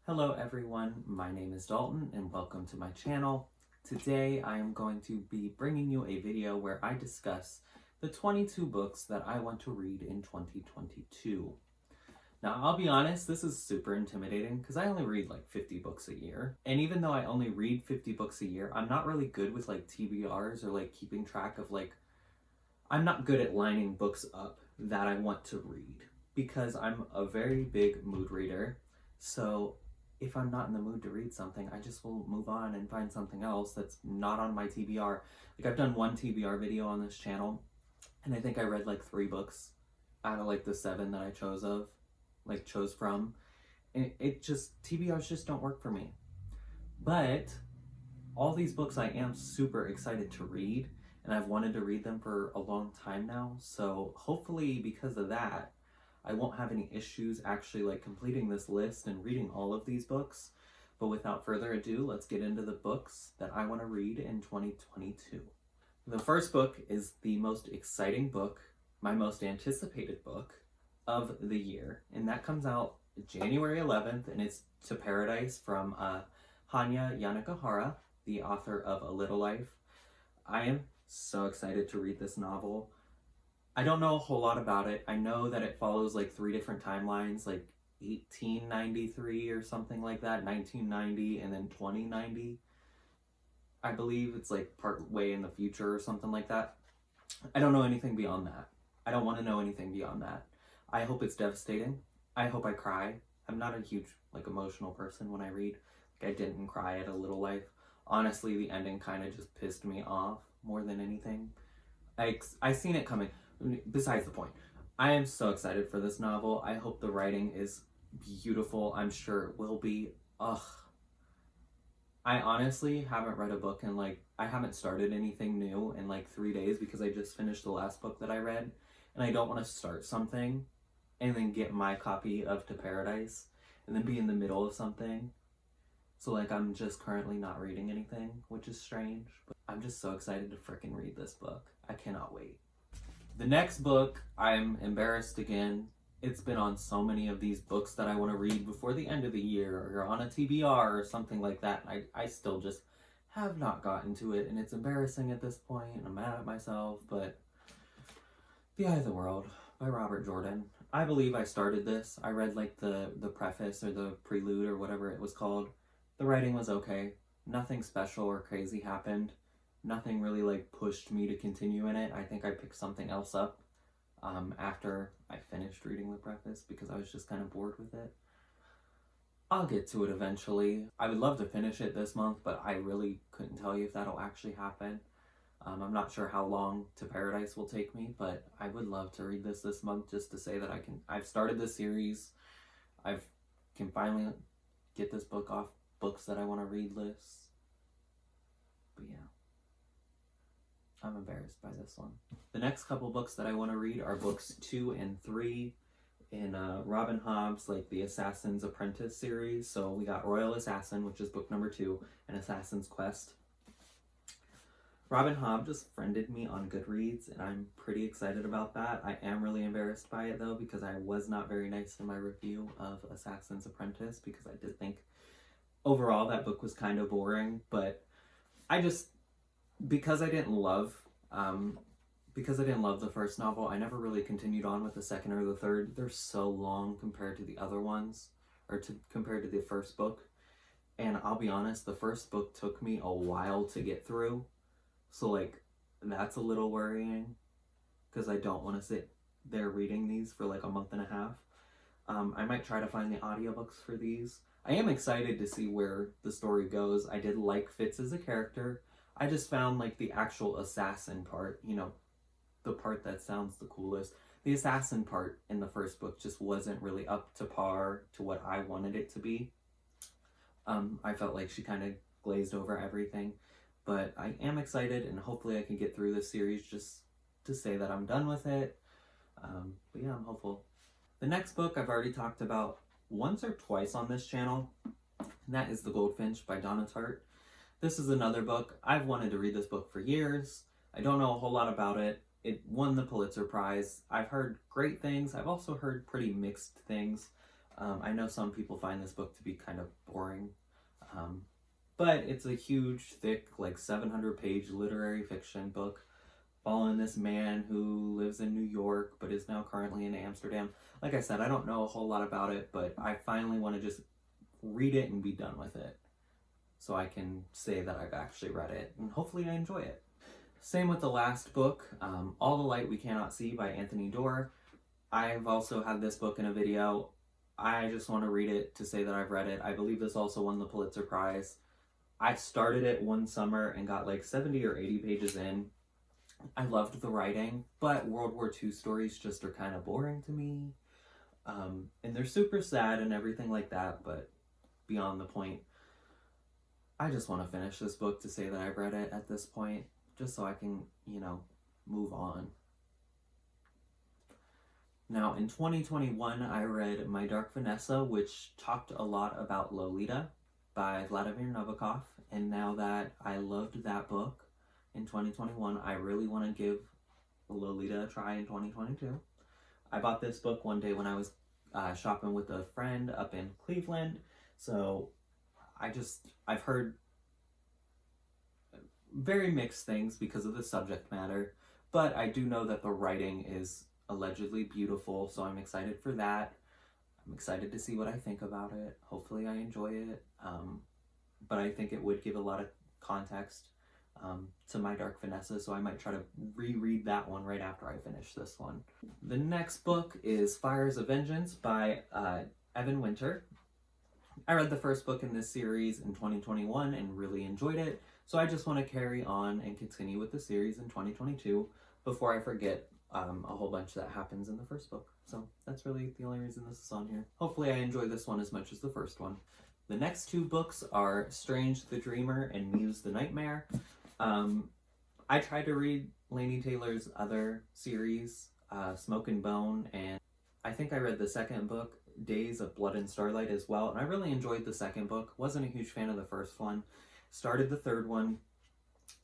Hello everyone, my name is Dalton and welcome to my channel. Today I am going to be bringing you a video where I discuss the 22 books that I want to read in 2022. Now I'll be honest, this is super intimidating because I only read like 50 books a year. And even though I only read 50 books a year, I'm not really good with like TBRs or like keeping track of I'm not good at lining books up that I want to read because I'm a very big mood reader. So if I'm not in the mood to read something, I just will move on and find something else that's not on my TBR. Like I've done one TBR video on this channel, and I think I read like 3 books out of like the 7 that I chose from. And TBRs just don't work for me. But all these books I am super excited to read, and I've wanted to read them for a long time now. So hopefully because of that, I won't have any issues actually like completing this list and reading all of these books. But without further ado, let's get into the books that I want to read in 2022. The first book is the most exciting book, my most anticipated book of the year, and that comes out January 11th, and it's To Paradise from Hanya Yanagihara, the author of A Little Life. I am so excited to read this novel. I don't know a whole lot about it. I know that it follows like 3 different timelines, like 1893 or something like that, 1990, and then 2090. I believe it's like part way in the future or something like that. I don't know anything beyond that. I don't want to know anything beyond that. I hope it's devastating. I hope I cry. I'm not a huge like emotional person when I read. Like I didn't cry at A Little Life. Honestly, the ending kind of just pissed me off more than anything. I seen it coming. Besides the point, I am so excited for this novel. I hope the writing is beautiful. I'm sure it will be. Ugh. I honestly haven't read a book in I haven't started anything new in like 3 days because I just finished the last book that I read, and I don't want to start something and then get my copy of To Paradise and then be in the middle of something. So like I'm just currently not reading anything, which is strange, but I'm just so excited to freaking read this book. I cannot wait. The next book, I'm embarrassed again. It's been on so many of these books that I want to read before the end of the year or on a TBR or something like that. I still just have not gotten to it, and it's embarrassing at this point, and I'm mad at myself, but The Eye of the World by Robert Jordan. I believe I started this. I read like the preface or the prelude or whatever it was called. The writing was okay. Nothing special or crazy happened. Nothing really like pushed me to continue in it. I think I picked something else up after I finished reading the preface because I was just kind of bored with it. I'll get to it eventually. I would love to finish it this month, but I really couldn't tell you if that'll actually happen. I'm not sure how long To Paradise will take me, but I would love to read this month just to say that I've started this series. I can finally get this book off books that I want to read lists. But yeah. I'm embarrassed by this one. The next couple books that I want to read are books 2 and 3 in Robin Hobb's The Assassin's Apprentice series. So we got Royal Assassin, which is book number 2, and Assassin's Quest. Robin Hobb just friended me on Goodreads, and I'm pretty excited about that. I am really embarrassed by it though, because I was not very nice in my review of Assassin's Apprentice, because I did think overall that book was kind of boring, but because I didn't love the first novel, I never really continued on with the second or the third. They're so long compared to the other ones, or compared to the first book. And I'll be honest, the first book took me a while to get through. So that's a little worrying, because I don't want to sit there reading these for a month and a half. I might try to find the audiobooks for these. I am excited to see where the story goes. I did like Fitz as a character. I just found the actual assassin part, the part that sounds the coolest. The assassin part in the first book just wasn't really up to par to what I wanted it to be. I felt like she kind of glazed over everything, but I am excited, and hopefully I can get through this series just to say that I'm done with it. But yeah, I'm hopeful. The next book I've already talked about once or twice on this channel, and that is The Goldfinch by Donna Tartt. This is another book. I've wanted to read this book for years. I don't know a whole lot about it. It won the Pulitzer Prize. I've heard great things. I've also heard pretty mixed things. I know some people find this book to be kind of boring, but it's a huge, thick, like 700-page literary fiction book following this man who lives in New York but is now currently in Amsterdam. Like I said, I don't know a whole lot about it, but I finally want to just read it and be done with it so I can say that I've actually read it, and hopefully I enjoy it. Same with the last book, All the Light We Cannot See by Anthony Doerr. I've also had this book in a video. I just want to read it to say that I've read it. I believe this also won the Pulitzer Prize. I started it one summer and got like 70 or 80 pages in. I loved the writing, but World War II stories just are kind of boring to me. And they're super sad and everything like that, but beyond the point. I just want to finish this book to say that I've read it at this point, just so I can, move on. Now, in 2021, I read My Dark Vanessa, which talked a lot about Lolita by Vladimir Nabokov, and now that I loved that book in 2021, I really want to give Lolita a try in 2022. I bought this book one day when I was shopping with a friend up in Cleveland, so I've heard very mixed things because of the subject matter, but I do know that the writing is allegedly beautiful, so I'm excited for that. I'm excited to see what I think about it. Hopefully I enjoy it, but I think it would give a lot of context to My Dark Vanessa, so I might try to reread that one right after I finish this one. The next book is Fires of Vengeance by Evan Winter. I read the first book in this series in 2021 and really enjoyed it, so I just want to carry on and continue with the series in 2022 before I forget a whole bunch that happens in the first book. So that's really the only reason this is on here. Hopefully I enjoy this one as much as the first one. The next two books are Strange the Dreamer and Muse the Nightmare. I tried to read Laini Taylor's other series, Smoke and Bone, and I think I read the second book, Days of Blood and Starlight, as well, and I really enjoyed the second book. Wasn't a huge fan of the first one. Started the third one,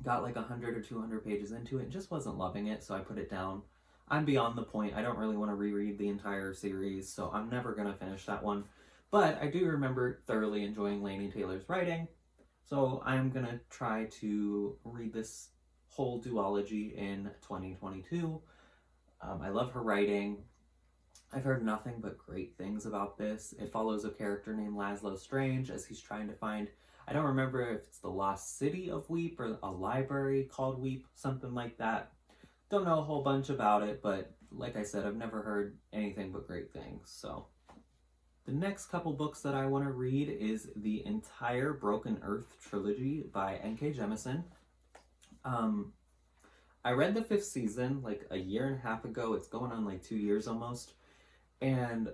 got like 100 or 200 pages into it, and just wasn't loving it, so I put it down. I'm beyond the point. I don't really want to reread the entire series, so I'm never going to finish that one. But I do remember thoroughly enjoying Laini Taylor's writing, so I'm going to try to read this whole duology in 2022. I love her writing. I've heard nothing but great things about this. It follows a character named Laszlo Strange as he's trying to find, I don't remember if it's the lost city of Weep or a library called Weep, something like that. Don't know a whole bunch about it, but like I said, I've never heard anything but great things, so. The next couple books that I want to read is the entire Broken Earth trilogy by N.K. Jemisin. I read the 5th season like a year and a half ago. It's going on like 2 years almost. And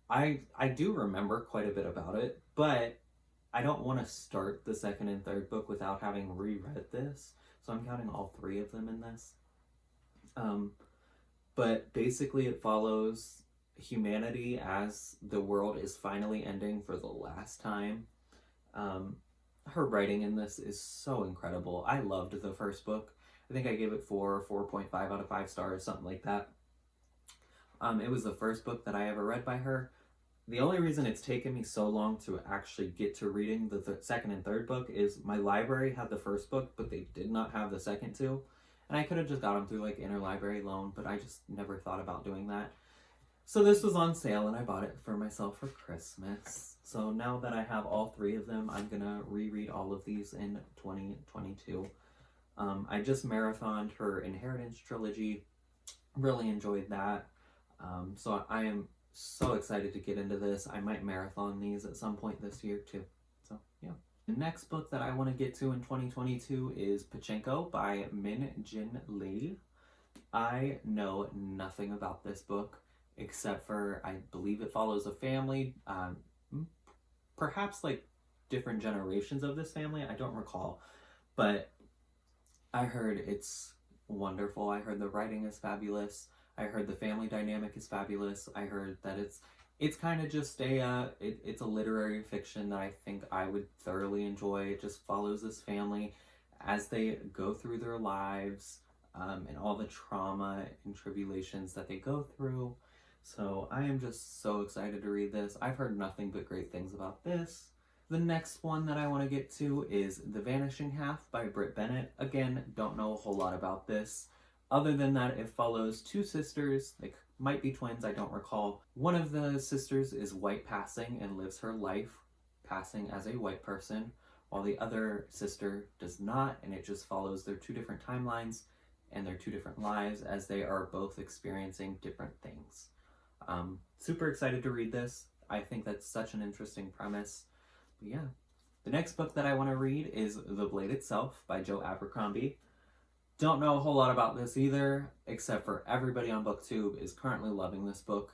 I do remember quite a bit about it, but I don't want to start the second and third book without having reread this. So I'm counting all 3 of them in this. But basically it follows humanity as the world is finally ending for the last time. Her writing in this is so incredible. I loved the first book. I think I gave it 4 or 4.5 out of 5 stars, something like that. It was the first book that I ever read by her. The only reason it's taken me so long to actually get to reading the second and third book is my library had the first book, but they did not have the second two. And I could have just got them through like interlibrary loan, but I just never thought about doing that. So this was on sale and I bought it for myself for Christmas. So now that I have all 3 of them, I'm gonna reread all of these in 2022. I just marathoned her Inheritance trilogy. Really enjoyed that. So I am so excited to get into this. I might marathon these at some point this year too. So yeah. The next book that I want to get to in 2022 is Pachenko by Min Jin Lee. I know nothing about this book except for I believe it follows a family, perhaps like different generations of this family. I don't recall, but I heard it's wonderful. I heard the writing is fabulous. I heard the family dynamic is fabulous. I heard that it's kind of just it's a literary fiction that I think I would thoroughly enjoy. It just follows this family as they go through their lives, and all the trauma and tribulations that they go through. So I am just so excited to read this. I've heard nothing but great things about this. The next one that I want to get to is The Vanishing Half by Britt Bennett. Again, don't know a whole lot about this. Other than that, it follows two sisters, like might be twins, I don't recall. One of the sisters is white passing and lives her life passing as a white person, while the other sister does not, and it just follows their two different timelines and their two different lives as they are both experiencing different things. Super excited to read this. I think that's such an interesting premise. But yeah. The next book that I want to read is The Blade Itself by Joe Abercrombie. Don't know a whole lot about this either, except for everybody on BookTube is currently loving this book.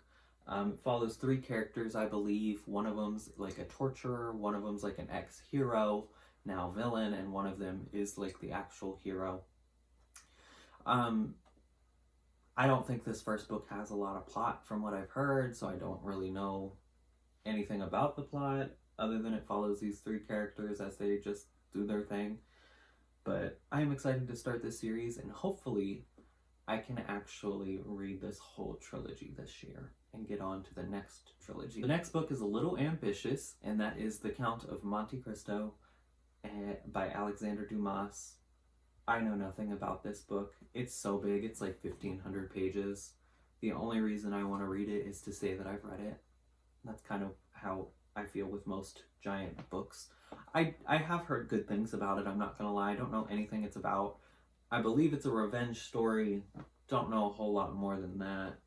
It follows three characters, I believe. One of them's like a torturer, one of them's like an ex-hero, now villain, and one of them is like the actual hero. I don't think this first book has a lot of plot from what I've heard, so I don't really know anything about the plot, other than it follows these three characters as they just do their thing. But I am excited to start this series, and hopefully I can actually read this whole trilogy this year and get on to the next trilogy. The next book is a little ambitious, and that is The Count of Monte Cristo by Alexander Dumas. I know nothing about this book. It's so big, it's like 1,500 pages. The only reason I want to read it is to say that I've read it. That's kind of how I feel with most giant books. I have heard good things about it, I'm not gonna lie. I don't know anything it's about. I believe it's a revenge story. Don't know a whole lot more than that.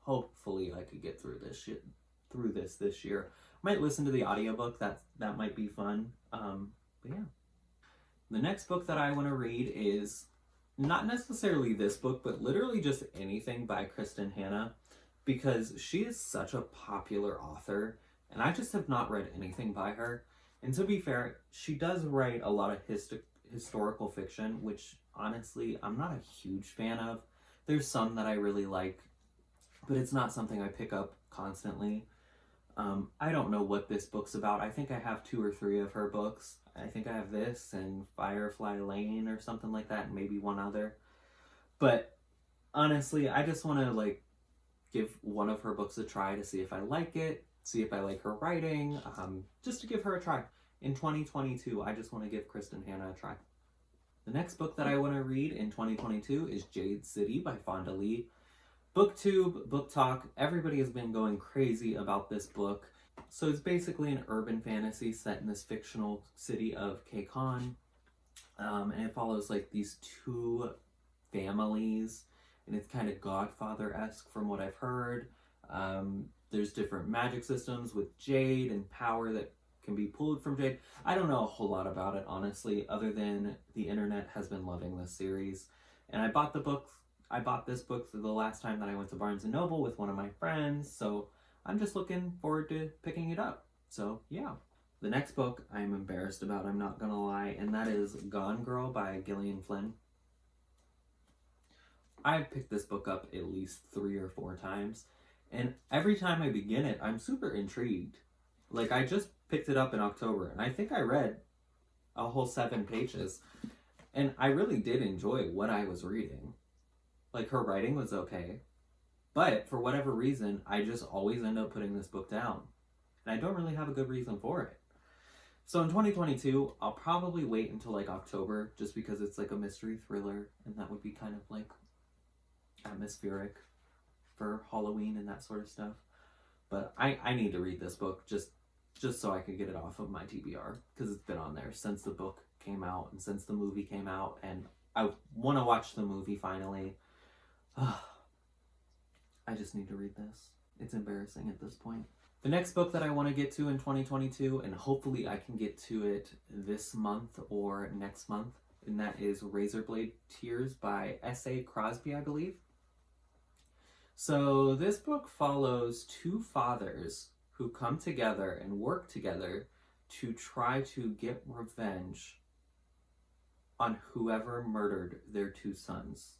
Hopefully I could get through this year. Might listen to the audiobook, that might be fun. But yeah. The next book that I want to read is not necessarily this book, but literally just anything by Kristen Hanna, because she is such a popular author, and I just have not read anything by her. And to be fair, she does write a lot of historical fiction, which honestly I'm not a huge fan of. There's some that I really like, but it's not something I pick up constantly. I don't know what this book's about. I think I have 2 or 3 of her books. I think I have this and Firefly Lane or something like that, and maybe one other. But honestly, I just want to like give one of her books a try to see if I like it, see if I like her writing, just to give her a try. In 2022, I just want to give Kristen Hanna a try. The next book that I want to read in 2022 is Jade City by Fonda Lee. BookTube, Book Talk, everybody has been going crazy about this book. So it's basically an urban fantasy set in this fictional city of Kekon. And it follows like these 2 families, and it's kind of Godfather-esque from what I've heard. There's different magic systems with Jade and power that can be pulled from Jade. I don't know a whole lot about it, honestly, other than the internet has been loving this series. And I bought this book the last time that I went to Barnes & Noble with one of my friends, so I'm just looking forward to picking it up. So, yeah. The next book I'm embarrassed about, I'm not gonna lie, and that is Gone Girl by Gillian Flynn. I've picked this book up at least 3 or 4 times, and every time I begin it, I'm super intrigued. Like, I just picked it up in October, and I think I read a whole 7 pages, and I really did enjoy what I was reading. Like, her writing was okay, but for whatever reason, I just always end up putting this book down, and I don't really have a good reason for it. So in 2022, I'll probably wait until like October, just because it's like a mystery thriller, and that would be kind of like atmospheric for Halloween and that sort of stuff. But I need to read this book just so I could get it off of my TBR, because it's been on there since the book came out and since the movie came out, and I want to watch the movie finally. I just need to read this. It's embarrassing at this point. The next book that I want to get to in 2022, and hopefully I can get to it this month or next month, and that is Razorblade Tears by S.A. Crosby, I believe. So this book follows 2 fathers who come together and work together to try to get revenge on whoever murdered their 2 sons.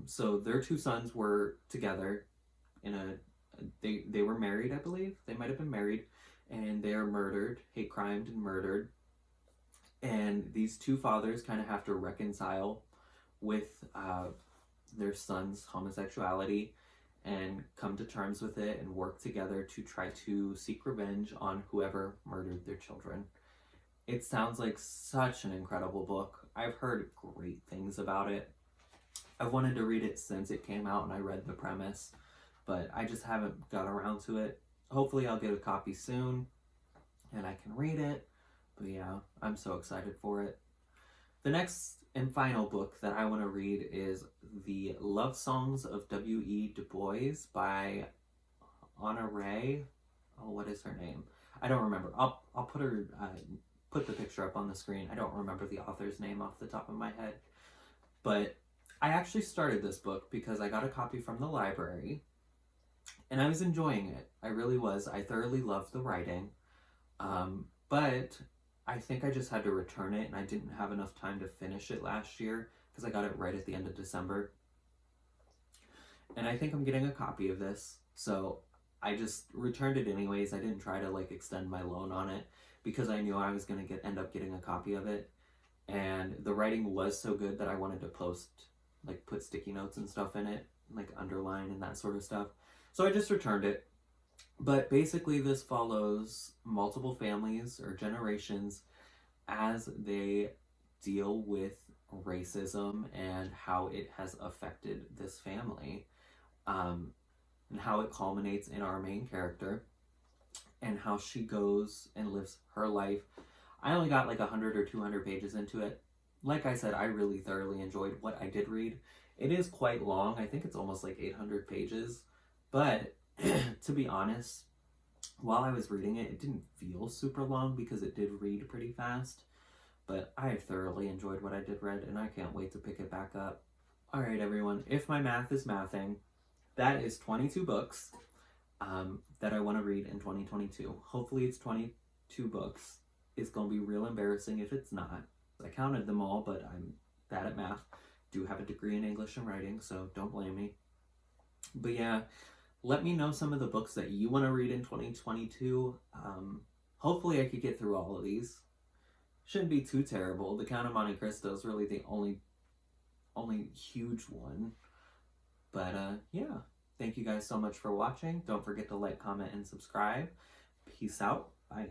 So their 2 sons were together in they were married, I believe. They might have been married, and they are murdered, hate crimed and murdered. And these 2 fathers kind of have to reconcile with their son's homosexuality, and come to terms with it and work together to try to seek revenge on whoever murdered their children. It sounds like such an incredible book. I've heard great things about it. I've wanted to read it since it came out and I read the premise, but I just haven't got around to it. Hopefully I'll get a copy soon and I can read it. But yeah, I'm so excited for it. The next and final book that I want to read is The Love Songs of W.E. Du Bois by Honore. Oh, what is her name? I don't remember. I'll put her put the picture up on the screen. I don't remember the author's name off the top of my head. But I actually started this book because I got a copy from the library and I was enjoying it. I really was. I thoroughly loved the writing. But I think I just had to return it and I didn't have enough time to finish it last year because I got it right at the end of December. And I think I'm getting a copy of this. So I just returned it anyways. I didn't try to like extend my loan on it because I knew I was going to end up getting a copy of it. And the writing was so good that I wanted to put sticky notes and stuff in it, like underline and that sort of stuff. So I just returned it. But basically this follows multiple families or generations as they deal with racism and how it has affected this family, and how it culminates in our main character and how she goes and lives her life. I only got like 100 or 200 pages into it. Like I said, I really thoroughly enjoyed what I did read. It is quite long. I think it's almost like 800 pages. But to be honest, while I was reading it, it didn't feel super long because it did read pretty fast. But I thoroughly enjoyed what I did read, and I can't wait to pick it back up. All right, everyone. If my math is mathing, that is 22 books that I want to read in 2022. Hopefully it's 22 books. It's going to be real embarrassing if it's not. I counted them all, but I'm bad at math. Do have a degree in English and writing, so don't blame me. But yeah, let me know some of the books that you want to read in 2022. Hopefully I could get through all of these. Shouldn't be too terrible. The Count of Monte Cristo is really the only huge one. But yeah, thank you guys so much for watching. Don't forget to like, comment, and subscribe. Peace out. Bye.